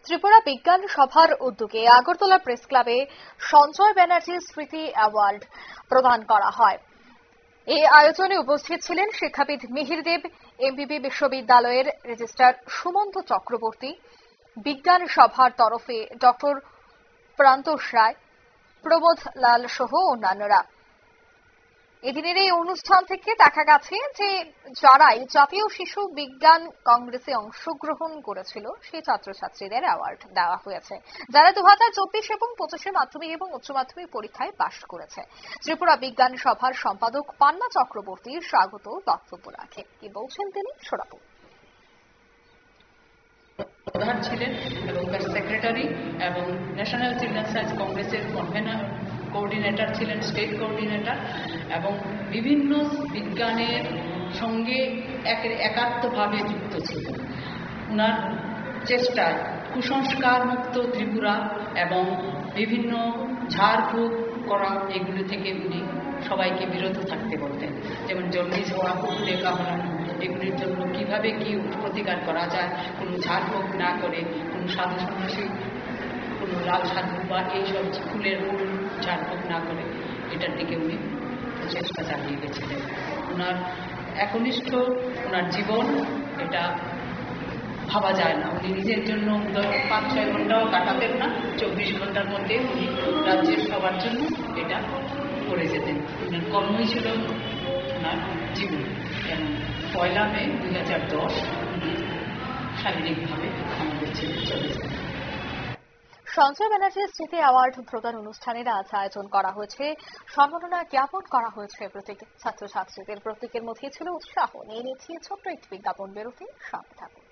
ত্রিপুরা বিজ্ঞান সভার উদ্যোগে আগরতলা প্রেস ক্লাবে সঞ্জয় ব্যানার্জি স্মৃতি অ্যাওয়ার্ড প্রদান করা হয়। এই আয়োজনে উপস্থিত ছিলেন শিক্ষাবিদ মিহির দেব, এমবিবি বিশ্ববিদ্যালয়ের রেজিস্ট্রার সুমন্ত চক্রবর্তী, বিজ্ঞান সভার তরফে ডক্টর প্রান্তোষ রায়, প্রবোধ লাল সহ অন্যান্যরা। এদিনের এই অনুষ্ঠান থেকে দেখা গেছে যে যারাই জাতীয় শিশু বিজ্ঞান কংগ্রেসে অংশগ্রহণ করেছিল সেই ছাত্রছাত্রীদের অ্যাওয়ার্ড দেওয়া হয়েছে, যারা 2024 এবং 25 মাধ্যমিক এবং উচ্চ মাধ্যমিক পরীক্ষায় পাশ করেছে। ত্রিপুরা বিজ্ঞান সভার সম্পাদক পান্না চক্রবর্তী স্বাগত বক্তব্য রাখেন। কি বলছেন তিনি শোনাবো। প্রধান ছিলেন এবং তার সেক্রেটারি এবং ন্যাশনাল চিলড্রেন সায়েন্স কংগ্রেসের কনভেনার কোঅর্ডিনেটর ছিলেন, স্টেট কোঅর্ডিনেটর, এবং বিভিন্ন বিজ্ঞানের সঙ্গে একাত্মভাবে যুক্ত ছিলেন। ওনার চেষ্টায় কুসংস্কার মুক্ত ত্রিপুরা এবং বিভিন্ন ঝাড়ফুঁক করা এগুলি থেকে উনি সবাইকে বিরত থাকতে বলতেন। যেমন জন্ডিস হওয়া, কুকুরে কামড়ানো, এগুলির জন্য কিভাবে কি প্রতিকার করা যায়, কোনো ঝাড়ফুঁক না করে, কোনো সাধু সন্ন্যাসী কোনো লাল সাধু বা এইসব ফুলের ঝাড়ফুঁক না করে এটার দিকে উনি চেষ্টা চালিয়ে গেছিলেন। ওনার একনিষ্ঠ ওনার জীবন এটা ভাবা যায় না। উনি নিজের জন্য 5-6 ঘন্টাও কাটাতেন না, 24 ঘন্টার মধ্যে উনি রাজ্যের সবার জন্য এটা করে যেতেন। ওনার কর্মই ছিল ওনার জীবন। এবং 1 মে 2010 উনি শারীরিকভাবে আমাদের ছেড়ে চলে যান। সঞ্জয় ব্যানার্জি স্মৃতি অ্যাওয়ার্ড প্রদান অনুষ্ঠানের আজ আয়োজন করা হয়েছে। সম্মাননা জ্ঞাপন করা হয়েছে প্রত্যেক ছাত্রছাত্রীদের। প্রত্যেকের মধ্যে ছিল উৎসাহ। নিয়ে নিচ্ছে ছোট্ট একটি বিজ্ঞাপন বিরতি। সাথে থাকুন।